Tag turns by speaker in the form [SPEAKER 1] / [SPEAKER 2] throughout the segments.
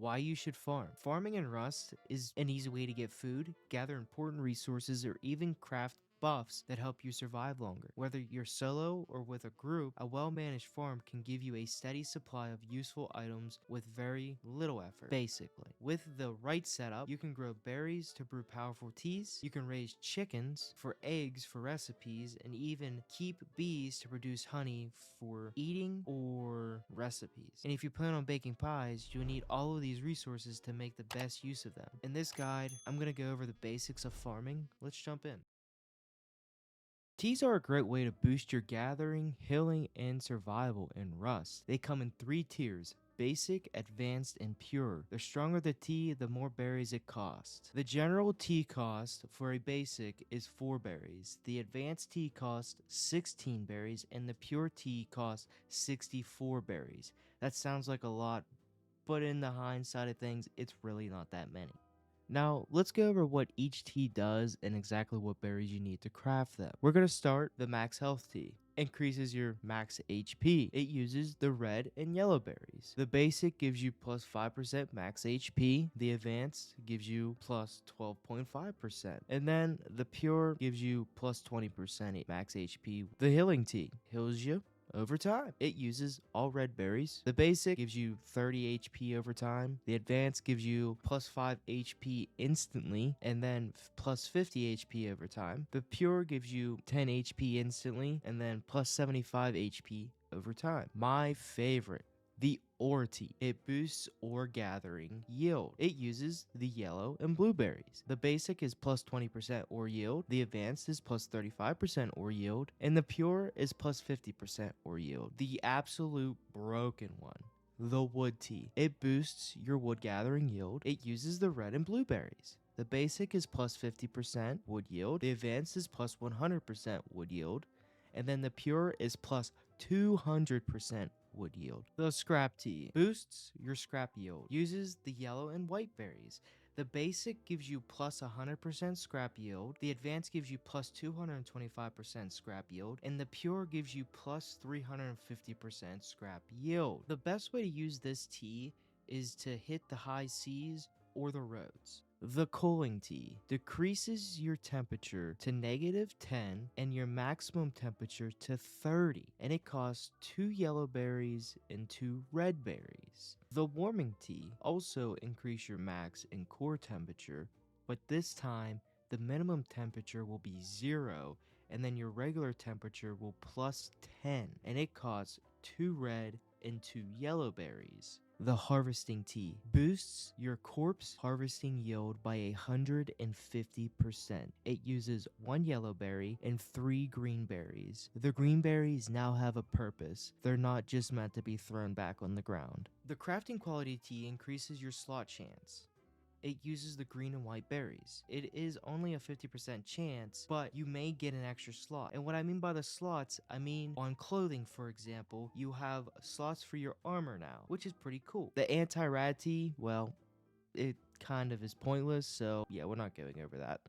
[SPEAKER 1] why you should farm. Farming in Rust is an easy way to get food, gather important resources, or even craft buffs that help you survive longer. Whether you're solo or with a group, a well-managed farm can give you a steady supply of useful items with very little effort. Basically, with the right setup, you can grow berries to brew powerful teas, you can raise chickens for eggs for recipes, and even keep bees to produce honey for eating or recipes. And if you plan on baking pies, you'll need all of these resources to make the best use of them. In this guide, I'm going to go over the basics of farming. Let's jump in. Teas are a great way to boost your gathering, healing, and survival in Rust. They come in 3 tiers: basic, advanced, and pure. The stronger the tea, the more berries it costs. The general tea cost for a basic is 4 berries. The advanced tea costs 16 berries, and the pure tea costs 64 berries. That sounds like a lot, but in the hindsight of things, it's really not that many. Now, let's go over what each tea does and exactly what berries you need to craft them. We're going to start the max health tea. Increases your max HP. It uses the red and yellow berries. The basic gives you plus 5% max HP. The advanced gives you plus 12.5%. And then the pure gives you plus 20% max HP. The healing tea heals you over time. It uses all red berries. The basic gives you 30 HP over time. The advanced gives you plus 5 HP instantly and then plus 50 HP over time. The pure gives you 10 HP instantly and then plus 75 HP over time. My favorite, the ore tea. It boosts ore gathering yield. It uses the yellow and blueberries. The basic is plus 20% ore yield, the advanced is plus 35% ore yield, and the pure is plus 50% ore yield. The absolute broken one, the wood tea. It boosts your wood gathering yield. It uses the red and blueberries. The basic is plus 50% wood yield, the advanced is plus 100% wood yield, and then the pure is plus 200% wood yield. The scrap tea boosts your scrap yield, uses the yellow and white berries. The basic gives you plus 100% scrap yield, the advanced gives you plus 225% scrap yield, and the pure gives you plus 350% scrap yield. The best way to use this tea is to hit the high seas or the roads. The cooling tea decreases your temperature to -10 and your maximum temperature to 30, and it costs 2 yellow berries and 2 red berries. The warming tea also increase your max and core temperature, but this time the minimum temperature will be 0 and then your regular temperature will plus 10, and it costs 2 red and 2 yellow berries. The harvesting tea boosts your corpse harvesting yield by 150%. It uses 1 yellow berry and 3 green berries. The green berries now have a purpose. They're not just meant to be thrown back on the ground. The crafting quality tea increases your slot chance. It uses the green and white berries. It is only a 50% chance, but you may get an extra slot. And what I mean by the slots, I mean on clothing, for example, you have slots for your armor now, which is pretty cool. The anti-rad tea, well, it kind of is pointless, so yeah, we're not going over that.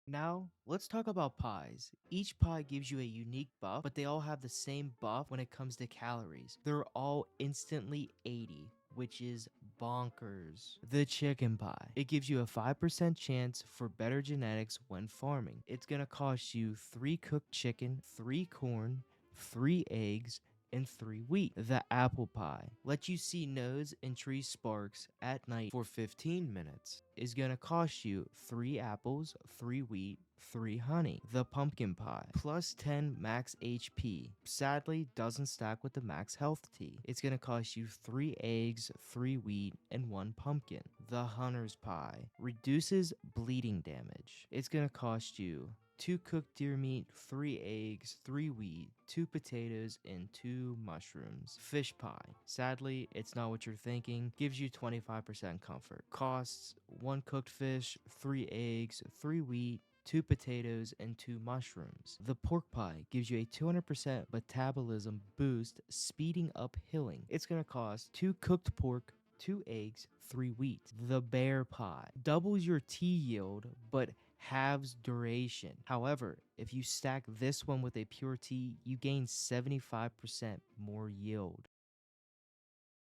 [SPEAKER 1] Now, let's talk about pies. Each pie gives you a unique buff, but they all have the same buff when it comes to calories. They're all instantly 80, which is bonkers. The chicken pie. It gives you a 5% chance for better genetics when farming. It's gonna cost you 3 cooked chicken, 3 corn, 3 eggs, and 3 wheat. The apple pie lets you see nodes and tree sparks at night for 15 minutes. Is gonna cost you 3 apples, 3 wheat, 3 honey. The pumpkin pie plus 10 max HP. Sadly, doesn't stack with the max health tea. It's gonna cost you 3 eggs, 3 wheat, and 1 pumpkin. The hunter's pie reduces bleeding damage. It's gonna cost you 2 cooked deer meat, 3 eggs, 3 wheat, 2 potatoes, and 2 mushrooms. Fish pie. Sadly, it's not what you're thinking. Gives you 25% comfort. Costs 1 cooked fish, 3 eggs, 3 wheat, 2 potatoes, and 2 mushrooms. The pork pie gives you a 200% metabolism boost, speeding up healing. It's gonna cost 2 cooked pork, 2 eggs, 3 wheat. The bear pie doubles your tea yield, but halves duration. However, if you stack this one with a pure tea, you gain 75% more yield.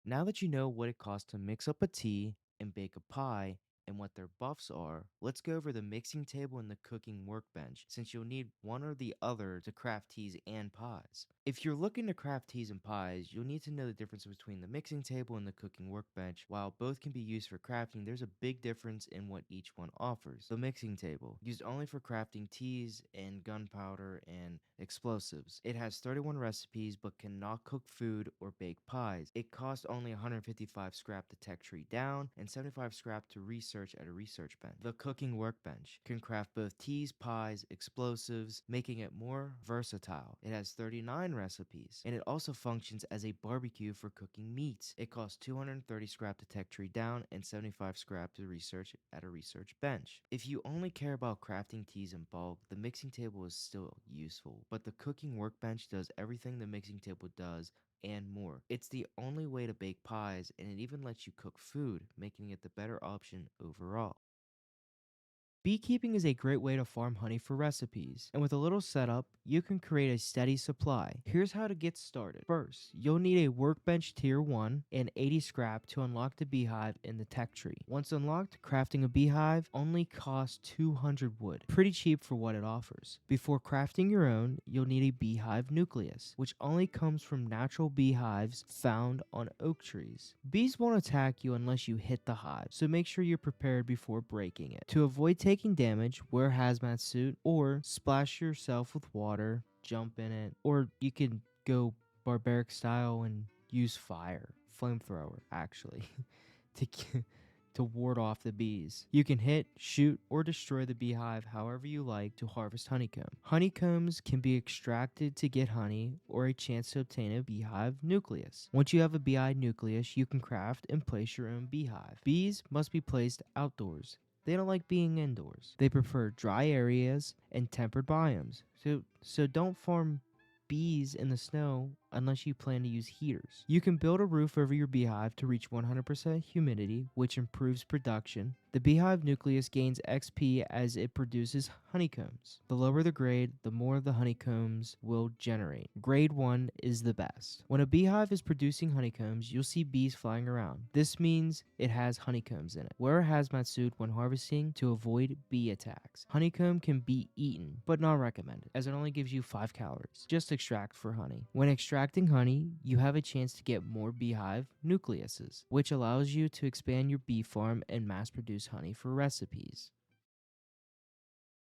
[SPEAKER 1] Now that you know what it costs to mix up a tea and bake a pie and what their buffs are, let's go over the mixing table and the cooking workbench, since you'll need one or the other to craft teas and pies. If you're looking to craft teas and pies, you'll need to know the difference between the mixing table and the cooking workbench. While both can be used for crafting, there's a big difference in what each one offers. The mixing table, used only for crafting teas and gunpowder and explosives. It has 31 recipes but cannot cook food or bake pies. It costs only 155 scrap to tech tree down and 75 scrap to research at a research bench. The cooking workbench can craft both teas, pies, explosives, making it more versatile. It has 39 recipes, and it also functions as a barbecue for cooking meats. It costs 230 scrap to tech tree down and 75 scrap to research at a research bench. If you only care about crafting teas in bulk, the mixing table is still useful, but the cooking workbench does everything the mixing table does and more. It's the only way to bake pies, and it even lets you cook food, making it the better option overall. Beekeeping is a great way to farm honey for recipes, and with a little setup, you can create a steady supply. Here's how to get started. First, you'll need a workbench tier 1 and 80 scrap to unlock the beehive in the tech tree. Once unlocked, crafting a beehive only costs 200 wood, pretty cheap for what it offers. Before crafting your own, you'll need a beehive nucleus, which only comes from natural beehives found on oak trees. Bees won't attack you unless you hit the hive, so make sure you're prepared before breaking it. To avoid taking damage, wear a hazmat suit or splash yourself with water, jump in it, or you can go barbaric style and use fire, flamethrower actually, to to ward off the bees. You can hit, shoot, or destroy the beehive however you like to harvest honeycomb. Honeycombs can be extracted to get honey or a chance to obtain a beehive nucleus. Once you have a beehive nucleus, you can craft and place your own beehive. Bees must be placed outdoors. They don't like being indoors. They prefer dry areas and tempered biomes. So don't farm bees in the snow unless you plan to use heaters. You can build a roof over your beehive to reach 100% humidity, which improves production. The beehive nucleus gains XP as it produces honeycombs. The lower the grade, the more the honeycombs will generate. Grade 1 is the best. When a beehive is producing honeycombs, you'll see bees flying around. This means it has honeycombs in it. Wear a hazmat suit when harvesting to avoid bee attacks. Honeycomb can be eaten, but not recommended, as it only gives you 5 calories. Just extract for honey. When extracting honey, you have a chance to get more beehive nucleuses, which allows you to expand your bee farm and mass produce honey for recipes.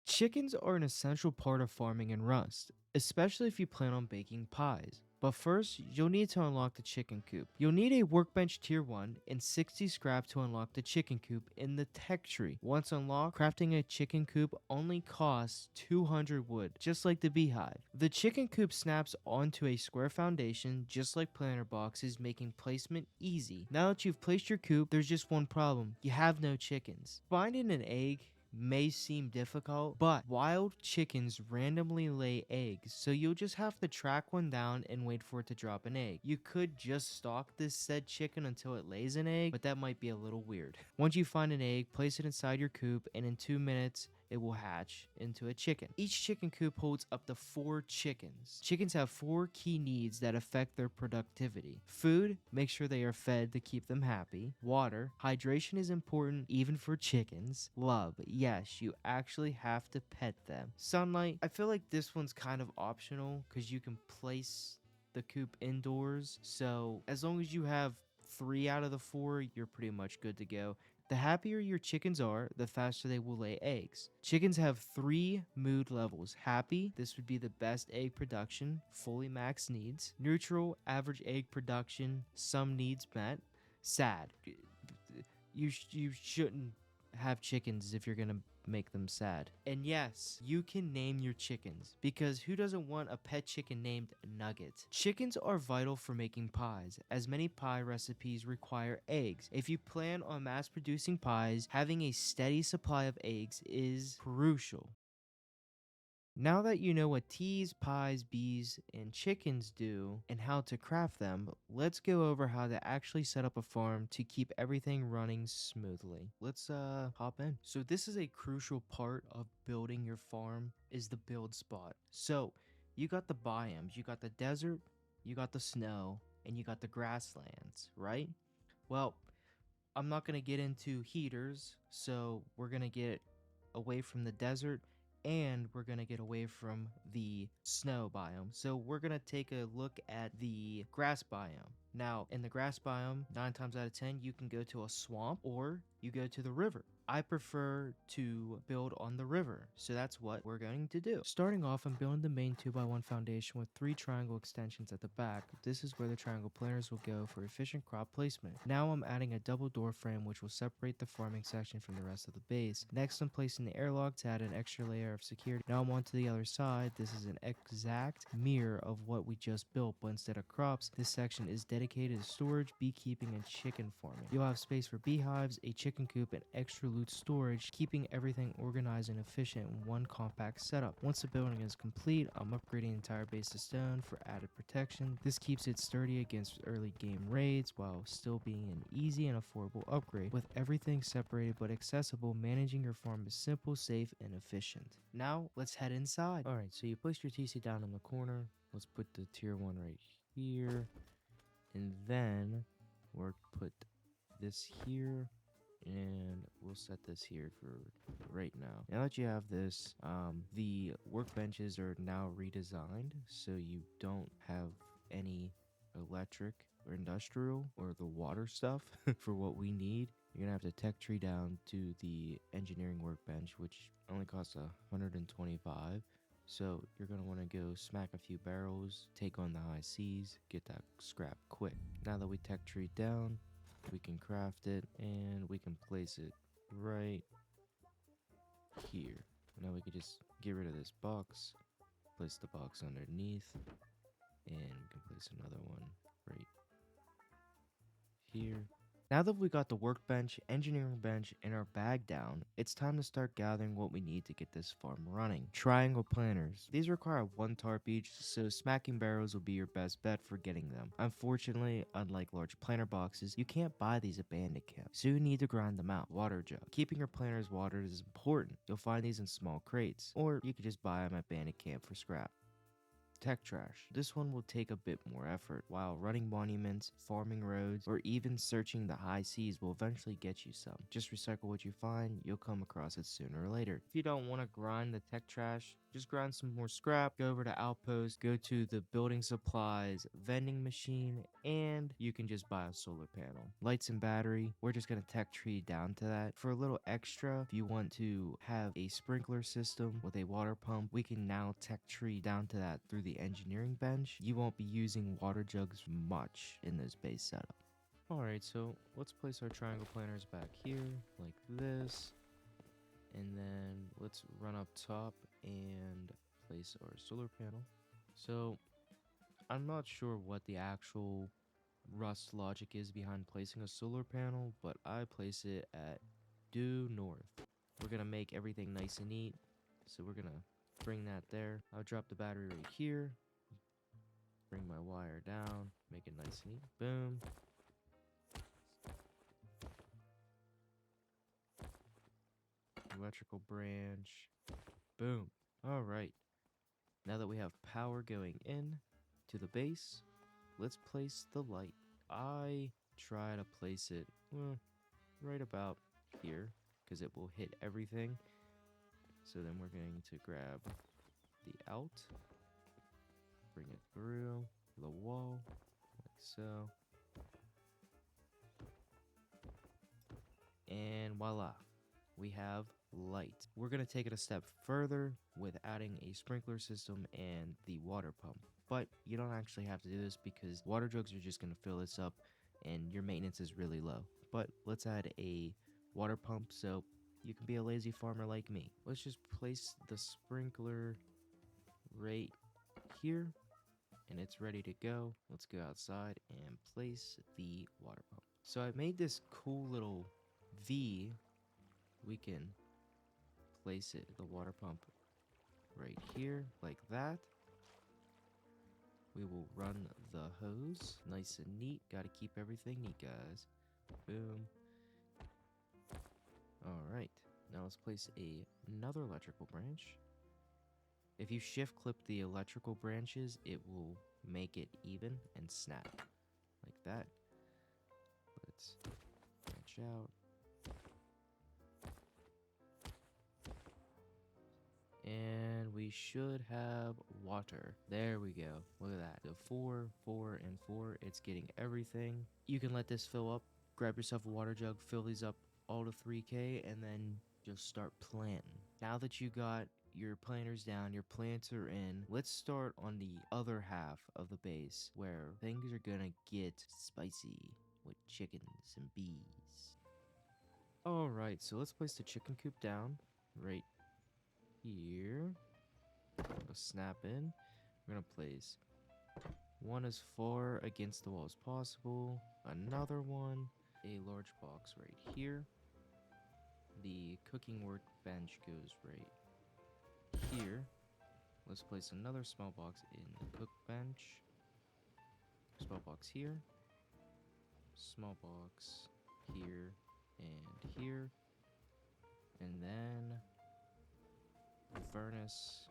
[SPEAKER 1] Chickens are an essential part of farming in Rust, especially if you plan on baking pies. But first, you'll need to unlock the chicken coop. You'll need a workbench tier 1 and 60 scrap to unlock the chicken coop in the tech tree. Once unlocked, crafting a chicken coop only costs 200 wood, just like the beehive. The chicken coop snaps onto a square foundation, just like planter boxes, making placement easy. Now that you've placed your coop, there's just one problem. You have no chickens. Finding an egg may seem difficult, but wild chickens randomly lay eggs, so you'll just have to track one down and wait for it to drop an egg. You could just stalk this said chicken until it lays an egg, but that might be a little weird. Once you find an egg, place it inside your coop, and in 2 minutes, it will hatch into a chicken. Each chicken coop holds up to 4 chickens. Chickens have 4 key needs that affect their productivity. Food, make sure they are fed to keep them happy. Water, hydration is important even for chickens. Love, yes, you actually have to pet them. Sunlight, I feel like this one's kind of optional because you can place the coop indoors. So as long as you have 3 out of the 4, you're pretty much good to go. The happier your chickens are, the faster they will lay eggs. Chickens have 3 mood levels. Happy, this would be the best egg production, fully max needs. Neutral, average egg production, some needs met. Sad, you shouldn't have chickens if you're gonna make them sad. And yes, you can name your chickens, because who doesn't want a pet chicken named Nugget? Chickens are vital for making pies, as many pie recipes require eggs. If you plan on mass producing pies, having a steady supply of eggs is crucial. Now that you know what teas, pies, bees, and chickens do and how to craft them, let's go over how to actually set up a farm to keep everything running smoothly. Let's hop in. So this is a crucial part of building your farm, is the build spot. So you got the biomes, you got the desert, you got the snow, and you got the grasslands, right? Well, I'm not going to get into heaters, so we're going to get away from the desert and we're going to get away from the snow biome. So we're going to take a look at the grass biome. Now, in the grass biome, 9 times out of 10, you can go to a swamp or you go to the river. I prefer to build on the river, so that's what we're going to do. Starting off, I'm building the main 2x1 foundation with 3 triangle extensions at the back. This is where the triangle planters will go for efficient crop placement. Now I'm adding a double door frame which will separate the farming section from the rest of the base. Next, I'm placing the airlock to add an extra layer of security. Now I'm on to the other side. This is an exact mirror of what we just built, but instead of crops, this section is dedicated to storage, beekeeping, and chicken farming. You'll have space for beehives, a chicken coop, and extra loot storage, keeping everything organized and efficient in one compact setup. Once the building is complete, I'm upgrading the entire base to stone for added protection. This keeps it sturdy against early game raids while still being an easy and affordable upgrade. With everything separated but accessible, managing your farm is simple, safe, and efficient. Now, let's head inside. Alright, so you place your TC down in the corner. Let's put the tier 1 right here. And then we'll put this here. And we'll set this here for right now. Now that you have this, the workbenches are now redesigned, so you don't have any electric or industrial or the water stuff for what we need. You're gonna have to tech tree down to the engineering workbench, which only costs 125. So you're going to want to go smack a few barrels, take on the high seas, get that scrap quick. Now that we tech tree down, we can craft it and we can place it right here. Now we can just get rid of this box, place the box underneath, and we can place another one right here. Now that we got the workbench, engineering bench, and our bag down, it's time to start gathering what we need to get this farm running. Triangle planters. These require 1 tarp each, so smacking barrels will be your best bet for getting them. Unfortunately, unlike large planter boxes, you can't buy these at bandit camp, so you need to grind them out. Water jug. Keeping your planters watered is important. You'll find these in small crates, or you could just buy them at bandit camp for scrap. Tech trash. This one will take a bit more effort, while running monuments, farming roads, or even searching the high seas will eventually get you some. Just recycle what you find, you'll come across it sooner or later. If you don't want to grind the tech trash, just grind some more scrap, go over to Outpost, go to the building supplies vending machine, and you can just buy a solar panel. Lights and battery, we're just going to tech tree down to that. For a little extra, if you want to have a sprinkler system with a water pump, we can now tech tree down to that through the engineering bench. You won't be using water jugs much in this base setup. Alright, so let's place our triangle planters back here, like this. And then let's run up top and place our solar panel. So I'm not sure what the actual Rust logic is behind placing a solar panel, but I place it at due north. We're gonna make everything nice and neat, so we're gonna bring that there. I'll drop the battery right here, bring my wire down, make it nice and neat. Boom. Electrical branch. Boom. Alright. Now that we have power going in to the base, let's place the light. I try to place it right about here, because it will hit everything. So then we're going to grab the out, bring it through the wall, like so. And voila, we have light. We're going to take it a step further with adding a sprinkler system and the water pump. But you don't actually have to do this because water jugs are just going to fill this up and your maintenance is really low. But let's add a water pump so you can be a lazy farmer like me. Let's just place the sprinkler right here and it's ready to go. Let's go outside and place the water pump. So I made this cool little V. We can place it, the water pump, right here like that. We will run the hose nice and neat. Gotta keep everything neat, guys. Boom. Alright, now let's place another electrical branch. If you shift clip the electrical branches, it will make it even and snap. that. Let's branch out. And we should have water. There we go. Look at that. The 4, 4, and 4. It's getting everything. You can let this fill up. Grab yourself a water jug, fill these up all to 3K, and then just start planting. Now that you got your planters down, your plants are in, let's start on the other half of the base where things are gonna get spicy with chickens and bees. Alright, so let's place the chicken coop down right here. Go snap in. We're gonna place one as far against the wall as possible, another one, a large box right here. The cooking workbench goes right here. Let's place another small box in the cook bench. Small box here. Small box here and here. And then furnace.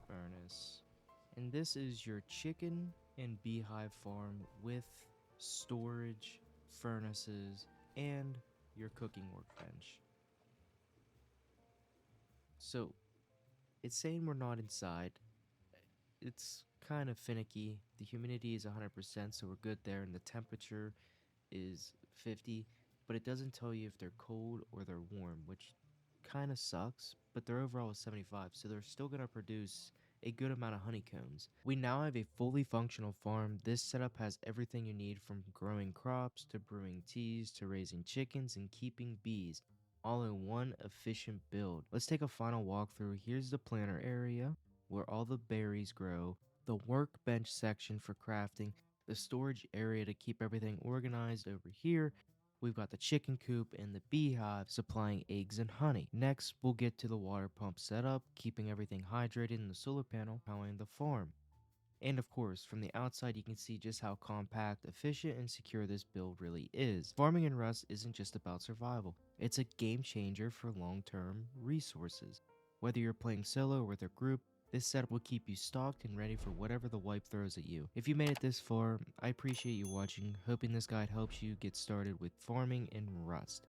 [SPEAKER 1] Furnace. And this is your chicken and beehive farm with storage, furnaces, and your cooking workbench. So, it's saying we're not inside. It's kind of finicky. The humidity is 100%, so we're good there, and the temperature is 50, but it doesn't tell you if they're cold or they're warm, which kind of sucks, but their overall is 75, so they're still going to produce a good amount of honeycombs. We now have a fully functional farm. This setup has everything you need, from growing crops to brewing teas to raising chickens and keeping bees, all in one efficient build. Let's take a final walkthrough. Here's the planter area where all the berries grow, the workbench section for crafting, the storage area to keep everything organized over here. We've got the chicken coop and the beehive supplying eggs and honey. Next, we'll get to the water pump setup, keeping everything hydrated, in the solar panel powering the farm. And of course, from the outside you can see just how compact, efficient, and secure this build really is. Farming in Rust isn't just about survival, it's a game changer for long-term resources. Whether you're playing solo or with a group, this setup will keep you stocked and ready for whatever the wipe throws at you. If you made it this far, I appreciate you watching, hoping this guide helps you get started with farming in Rust.